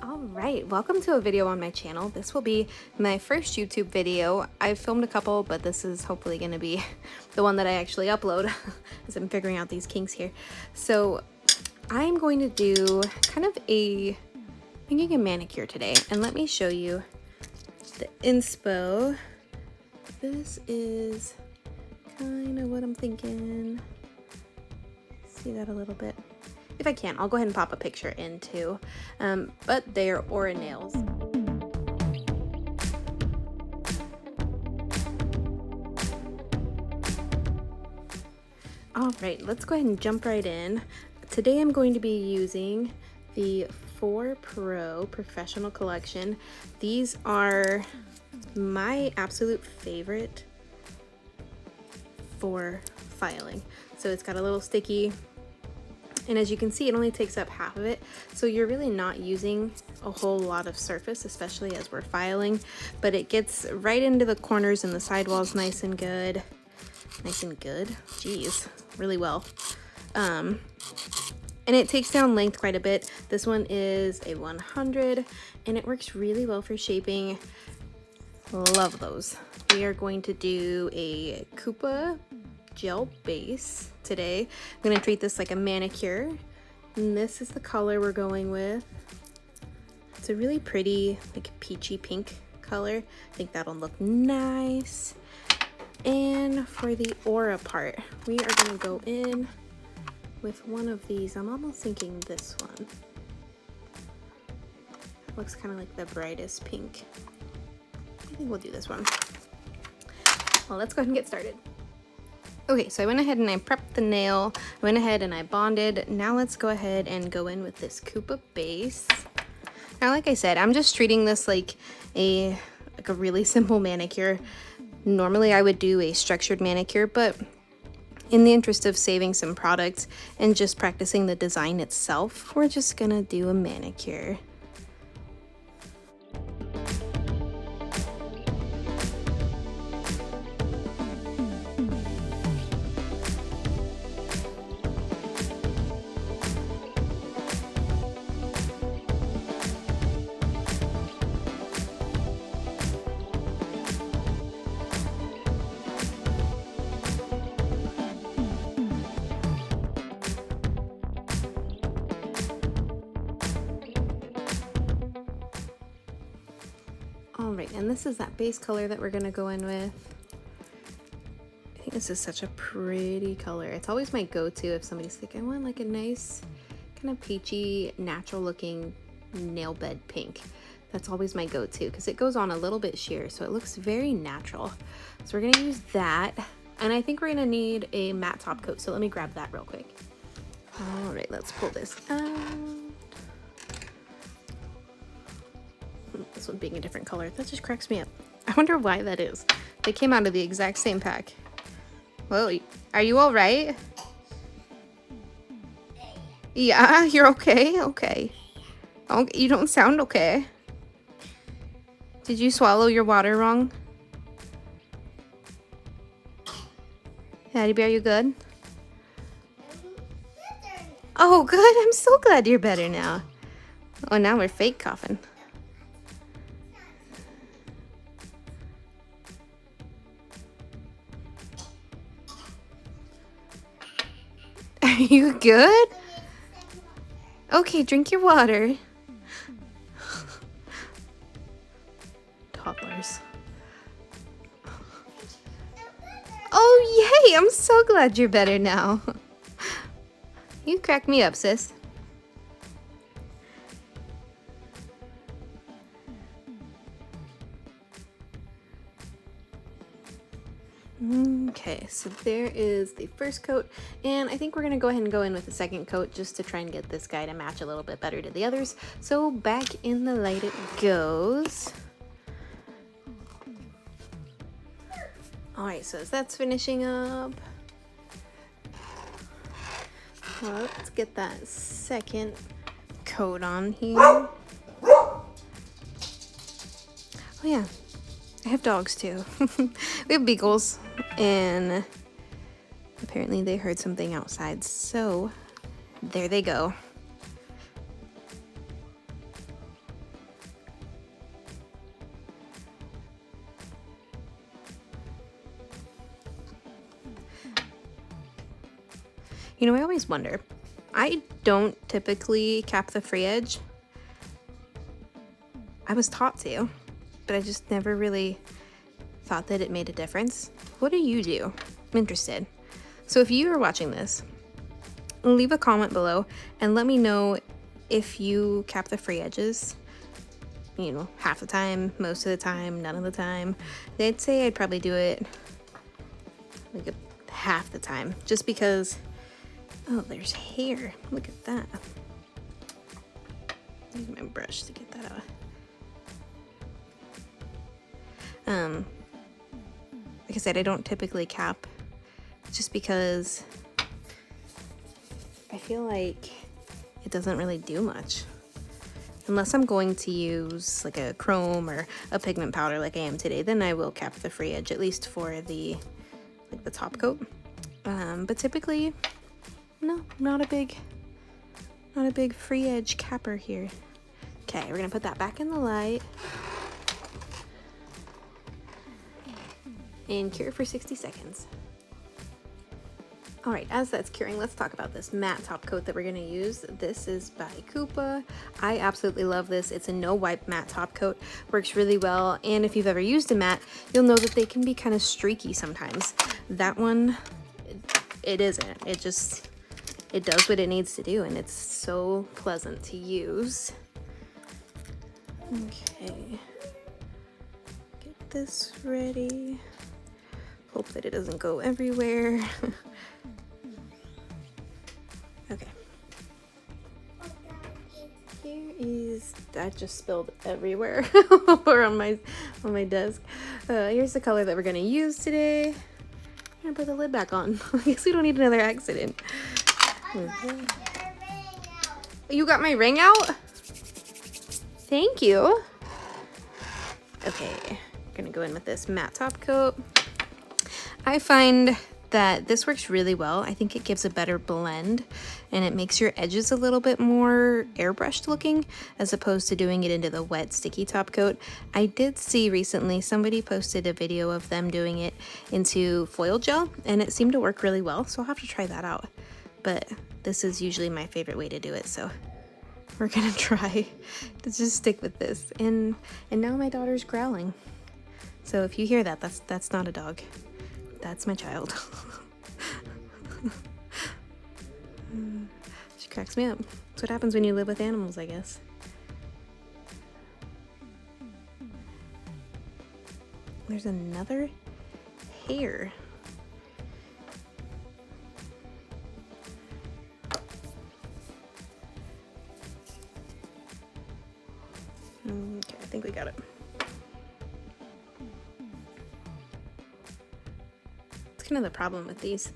Alright, welcome to a video on my channel. This will be my first YouTube video. I've filmed a couple, but this is hopefully going to be the one that I actually upload as I'm figuring out these kinks here. So I'm going to do kind of thinking a manicure today, and let me show you the inspo. This is kind of what I'm thinking. See that a little bit? If I can, I'll go ahead and pop a picture in too. But they're Aura nails. All right, let's go ahead and jump right in. Today I'm going to be using the 4 Pro Professional Collection. These are my absolute favorite for filing. So it's got a little sticky, and as you can see, it only takes up half of it. So you're really not using a whole lot of surface, especially as we're filing, but it gets right into the corners and the sidewalls nice and good. Nice and good, geez, really well. And it takes down length quite a bit. This one is a 100, and it works really well for shaping. Love those. We are going to do a Koopa gel base today. I'm going to treat this like a manicure, and this is the color we're going with. It's a really pretty, like, peachy pink color. I think that'll look nice. And for the aura part, we are going to go in with one of these. I'm almost thinking this one. It looks kind of like the brightest pink. I think we'll do this one. Well, let's go ahead and get started. Okay, so I went ahead and I prepped the nail. I went ahead and I bonded. Now let's go ahead and go in with this Koopa base. Now, like I said, I'm just treating this like a really simple manicure. Normally I would do a structured manicure, but in the interest of saving some product and just practicing the design itself, we're just gonna do a manicure. Alright, and this is that base color that we're going to go in with. I think this is such a pretty color. It's always my go-to if somebody's like, I want like a nice kind of peachy, natural looking nail bed pink. That's always my go-to because it goes on a little bit sheer, so it looks very natural. So we're going to use that, and I think we're going to need a matte top coat, so let me grab that real quick. Alright, let's pull this out. This one being a different color, that just cracks me up. I wonder why that is. They came out of the exact same pack. Whoa, are you all right? Yeah, you're okay? Okay. Oh, you don't sound okay. Did you swallow your water wrong? Daddy Bear, you good? Oh, good. I'm so glad you're better now. Oh, now we're fake coughing. Are you good? Okay, drink your water. Toddlers. Oh, yay! I'm so glad you're better now. You crack me up, sis. Okay, so there is the first coat, and I think we're gonna go ahead and go in with the second coat just to try and get this guy to match a little bit better to the others. So back in the light it goes. All right, so as that's finishing up, well, let's get that second coat on here. Oh yeah, I have dogs too. We have beagles, and apparently they heard something outside, so there they go. You know, I always wonder, I don't typically cap the free edge. I was taught to, but I just never really thought that it made a difference. What do you do? I'm interested. So if you are watching this, leave a comment below and let me know if you cap the free edges, you know, half the time, most of the time, none of the time. I'd say I'd probably do it like half the time, just because. Oh, there's hair. Look at that. Use my brush to get that out. Like I said, I don't typically cap, just because I feel like it doesn't really do much. Unless I'm going to use like a chrome or a pigment powder like I am today, then I will cap the free edge, at least for the top coat. But typically, no, not a big free edge capper here. Okay, we're gonna put that back in the light and cure for 60 seconds. All right, as that's curing, let's talk about this matte top coat that we're gonna use. This is by Coupa. I absolutely love this. It's a no wipe matte top coat, works really well. And if you've ever used a matte, you'll know that they can be kind of streaky sometimes. That one, it isn't. It does what it needs to do, and it's so pleasant to use. Okay, get this ready. Hope that it doesn't go everywhere. Okay. Here is, that just spilled everywhere or on my desk. Here's the color that we're gonna use today. I'm gonna put the lid back on. I guess we don't need another accident. You got my ring out? Thank you. Okay, gonna go in with this matte top coat. I find that this works really well. I think it gives a better blend, and it makes your edges a little bit more airbrushed looking, as opposed to doing it into the wet sticky top coat. I did see recently somebody posted a video of them doing it into foil gel, and it seemed to work really well, so I'll have to try that out. But this is usually my favorite way to do it, so we're gonna try to just stick with this. And now my daughter's growling. So if you hear that, that's not a dog. That's my child. She cracks me up. That's what happens when you live with animals, I guess. There's another hair. Okay, I think we got it. It's kind of the problem with these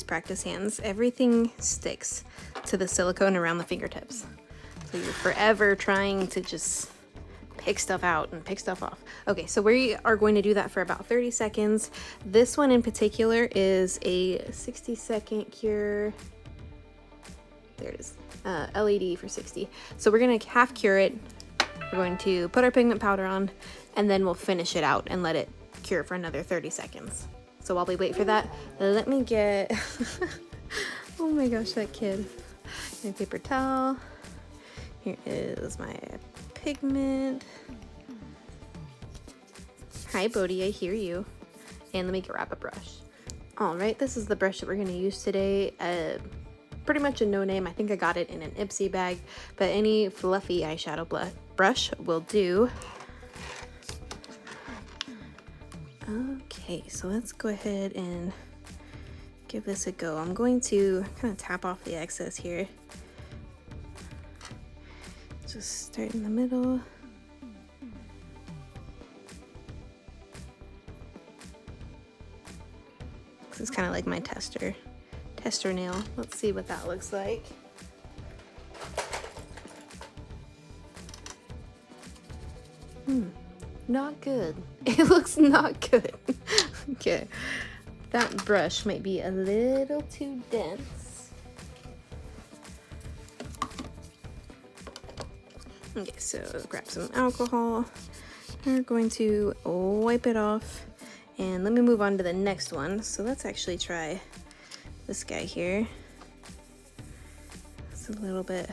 practice hands. Everything sticks to the silicone around the fingertips. So you're forever trying to just pick stuff out and pick stuff off. Okay, so we are going to do that for about 30 seconds. This one in particular is a 60-second cure. There it is. LED for 60. So we're gonna half cure it. We're going to put our pigment powder on, and then we'll finish it out and let it cure for another 30 seconds. So while we wait for that, let me get, oh my gosh, that kid. My paper towel. Here is my pigment. Hi, Bodhi, I hear you. And let me grab a brush. All right, this is the brush that we're gonna use today. Pretty much a no-name. I think I got it in an Ipsy bag, but any fluffy eyeshadow brush will do. Okay, so let's go ahead and give this a go. I'm going to kind of tap off the excess here. Just start in the middle. This is kind of like my tester nail. Let's see what that looks like. Not good. It looks not good. Okay, that brush might be a little too dense. Okay, so grab some alcohol. We're going to wipe it off. And let me move on to the next one. So let's actually try this guy here. It's a little bit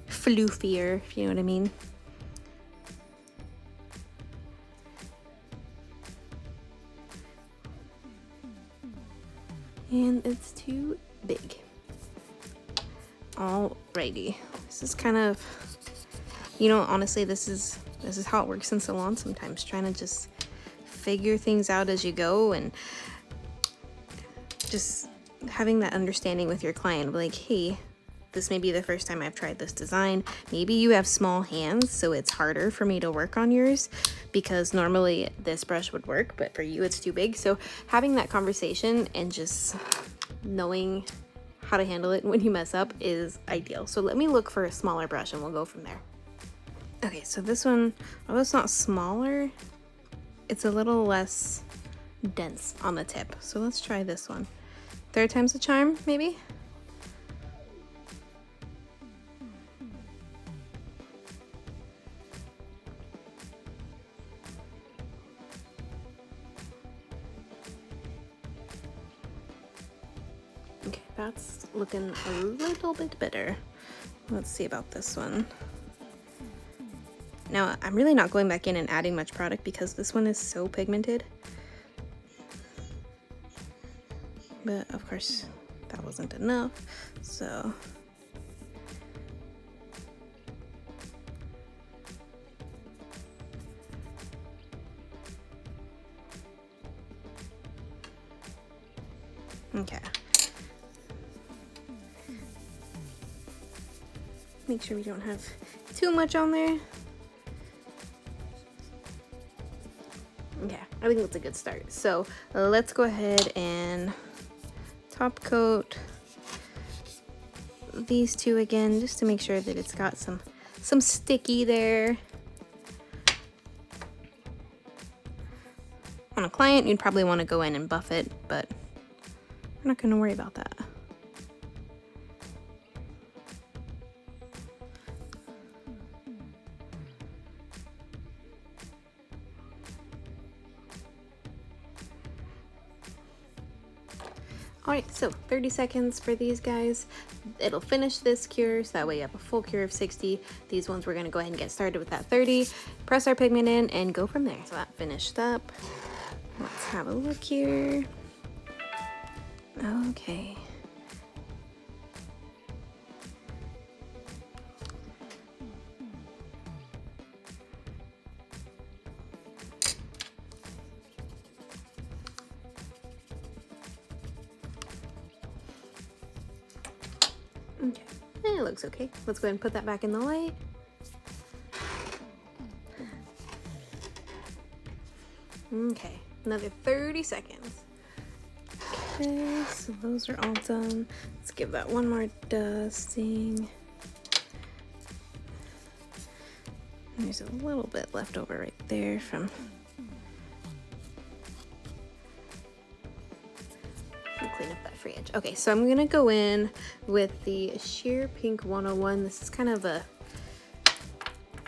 floofier, if you know what I mean. And it's too big. Alrighty, this is kind of, you know, honestly, this is how it works in salon sometimes, trying to just figure things out as you go, and just having that understanding with your client, like, hey, this may be the first time I've tried this design. Maybe you have small hands, so it's harder for me to work on yours, because normally this brush would work, but for you it's too big. So having that conversation and just knowing how to handle it when you mess up is ideal. So let me look for a smaller brush and we'll go from there. Okay, so this one, although it's not smaller, it's a little less dense on the tip. So let's try this one. 3rd time's the charm, maybe? Okay, that's looking a little bit better. Let's see about this one. Now, I'm really not going back in and adding much product because this one is so pigmented. But of course, that wasn't enough, so. Okay. Make sure we don't have too much on there. Okay, I think that's a good start. So let's go ahead and top coat these two again, just to make sure that it's got some sticky there. On a client, you'd probably want to go in and buff it, but we're not going to worry about that. Alright, so 30 seconds for these guys. It'll finish this cure, so that way you have a full cure of 60. These ones we're going to go ahead and get started with that 30. Press our pigment in and go from there. So that finished up. Let's have a look here. Okay. Okay, it looks okay. Let's go ahead and put that back in the light. Okay, another 30 seconds. Okay, so those are all done. Let's give that one more dusting. There's a little bit left over right there from clean up that free edge. Okay, so I'm gonna go in with the Sheer Pink 101. This is kind of a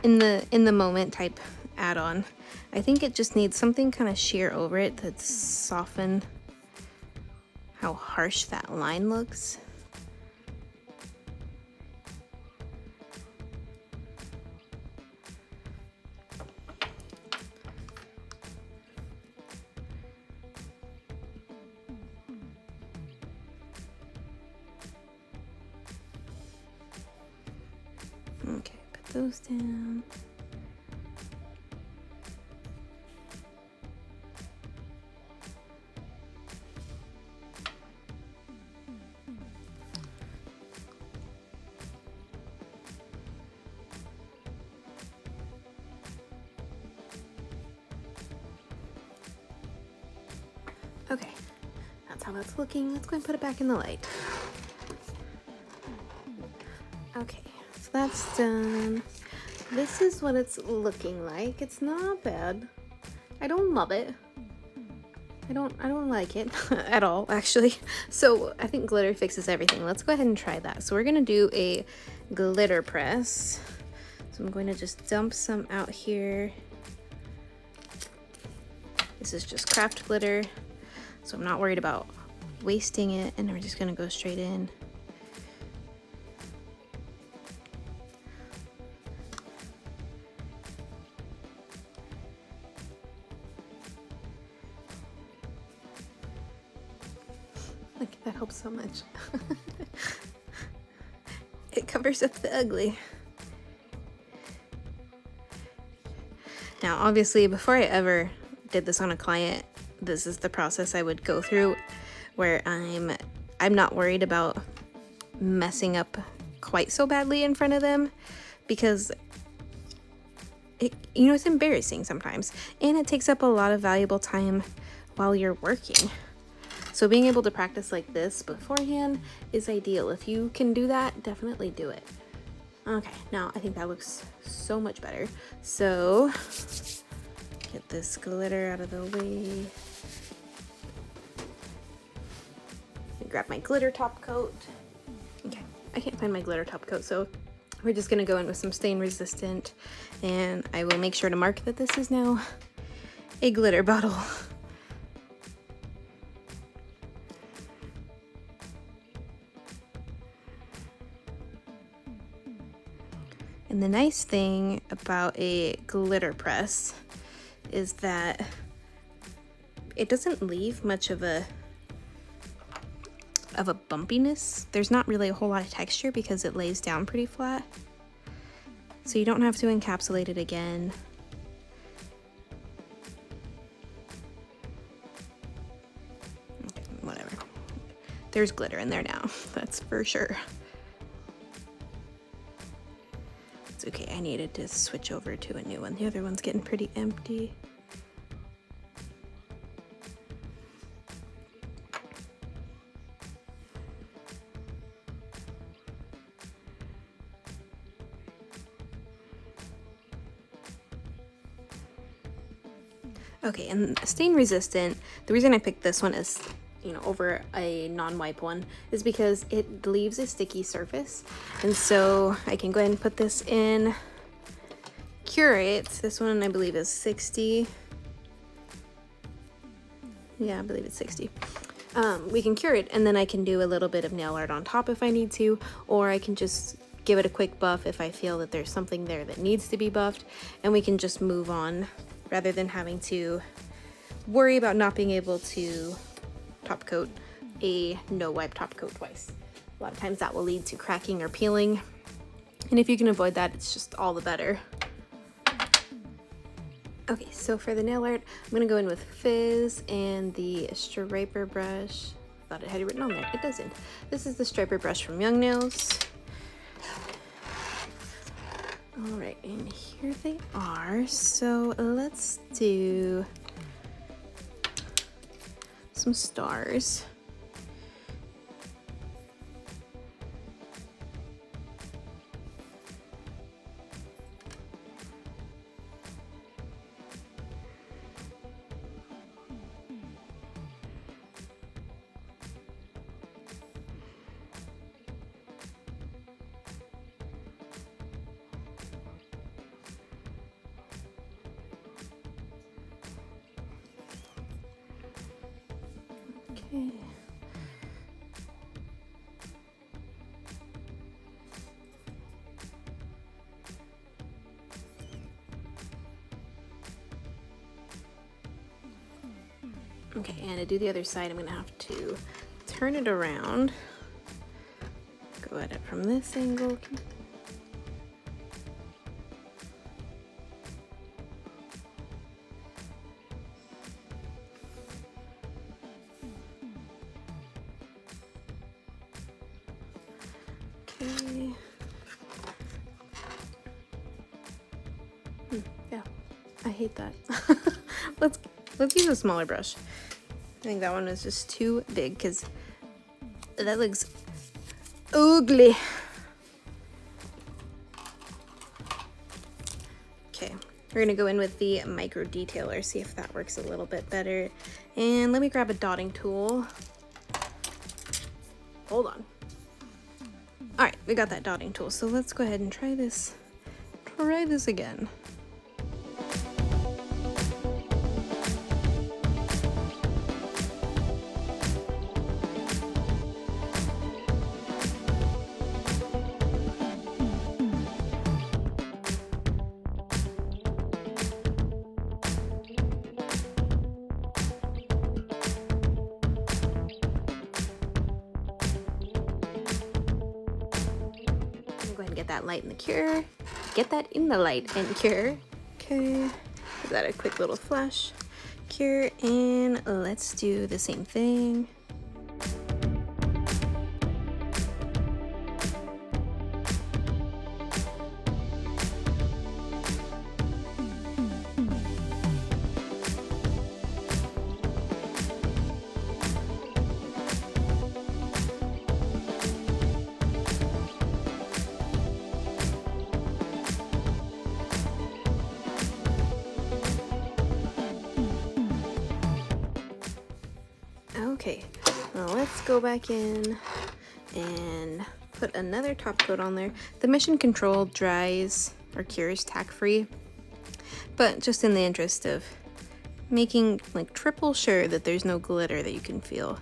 in the moment type add-on. I think it just needs something kind of sheer over it to soften how harsh that line looks. Okay, put those down. Okay, that's how that's looking. Let's go and put it back in the light. Okay, so that's done. This is what it's looking like. It's not bad. I don't love it. I don't like it at all, actually. So I think glitter fixes everything. Let's go ahead and try that. So we're gonna do a glitter press. So I'm going to just dump some out here. This is just craft glitter, so I'm not worried about wasting it, and we're just gonna go straight in. Look, that helps so much. It covers up the ugly. Now, obviously, before I ever did this on a client, this is the process I would go through, where I'm not worried about messing up quite so badly in front of them, because it's embarrassing sometimes, and it takes up a lot of valuable time while you're working. So being able to practice like this beforehand is ideal. If you can do that, definitely do it. Okay, now I think that looks so much better. So get this glitter out of the way. Grab my glitter top coat. Okay, I can't find my glitter top coat, so we're just gonna go in with some stain resistant, and I will make sure to mark that this is now a glitter bottle. And the nice thing about a glitter press is that it doesn't leave much of a bumpiness. There's not really a whole lot of texture because it lays down pretty flat. So you don't have to encapsulate it again. Okay, whatever. There's glitter in there now, that's for sure. It's okay, I needed to switch over to a new one. The other one's getting pretty empty. Okay, and stain resistant, the reason I picked this one is, over a non-wipe one, is because it leaves a sticky surface. And so I can go ahead and put this in Curate. This one I believe is 60. Yeah, I believe it's 60. We can cure it, and then I can do a little bit of nail art on top if I need to, or I can just give it a quick buff if I feel that there's something there that needs to be buffed, and we can just move on rather than having to worry about not being able to top coat a no wipe top coat twice. A lot of times that will lead to cracking or peeling, and if you can avoid that, it's just all the better. Okay, so for the nail art, I'm gonna go in with Fizz and the striper brush. Thought it had it written on there, it doesn't. This is the striper brush from Young Nails. All right, and here they are. So let's do some stars. Okay. Okay, and to do the other side, I'm gonna have to turn it around. Go at it from this angle. Okay. Yeah, I hate that. Let's use a smaller brush. I think that one is just too big because that looks ugly. Okay, we're gonna go in with the micro detailer, see if that works a little bit better. And let me grab a dotting tool. Hold on. All right, we got that dotting tool. So let's go ahead and try this try this again. Go ahead and get that light in the cure. Get that in the light and cure. Okay, give that a quick little flash, cure, and let's do the same thing. Okay, now let's go back in and put another top coat on there. The Mission Control dries or cures tack-free, but just in the interest of making like triple sure that there's no glitter that you can feel.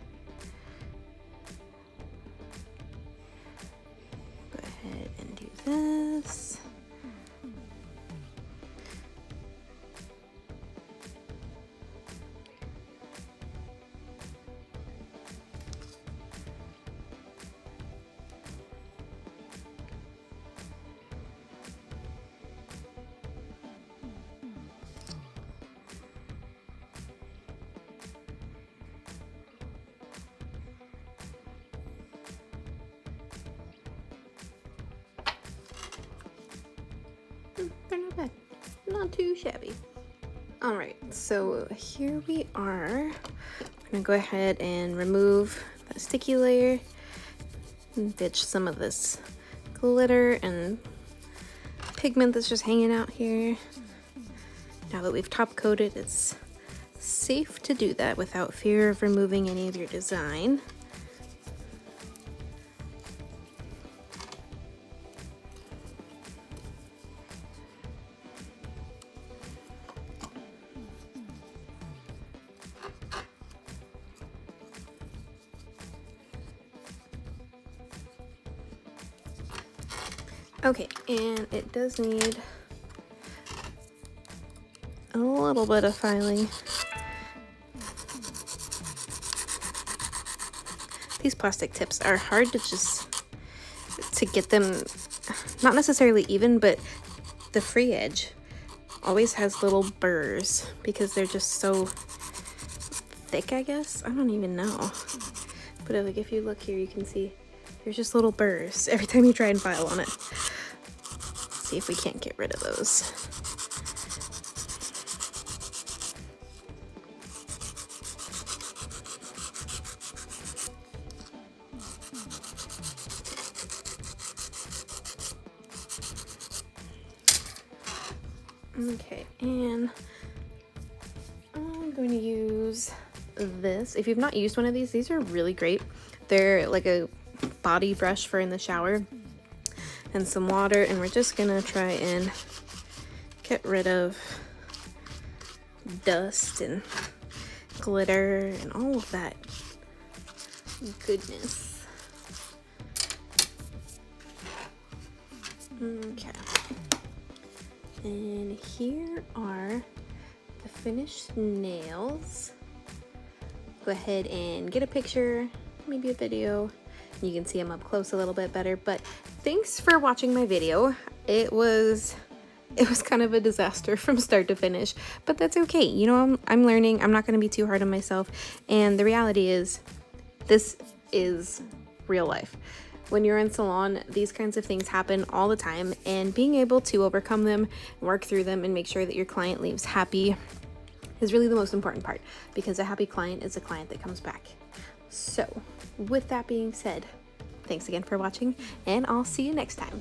Go ahead and do this. They're not bad, not too shabby. All right, so here we are. I'm gonna go ahead and remove that sticky layer and ditch some of this glitter and pigment that's just hanging out here. Now that we've top coated, it's safe to do that without fear of removing any of your design. Okay, and it does need a little bit of filing. These plastic tips are hard to get them, not necessarily even, but the free edge always has little burrs because they're just so thick, I guess. I don't even know. But like if you look here, you can see there's just little burrs every time you try and file on it. Let's see if we can't get rid of those. Okay, and I'm going to use this. If you've not used one of these are really great. They're like a body brush for in the shower, and some water, and we're just gonna try and get rid of dust and glitter and all of that goodness. Okay, and here are the finished nails. Go ahead and get a picture, maybe a video. You can see them up close a little bit better, but thanks for watching my video. It was kind of a disaster from start to finish, but that's okay. You know, I'm learning. I'm not going to be too hard on myself. And the reality is, this is real life. When you're in salon, these kinds of things happen all the time, and being able to overcome them, work through them, and make sure that your client leaves happy is really the most important part, because a happy client is a client that comes back. So with that being said, thanks again for watching, and I'll see you next time.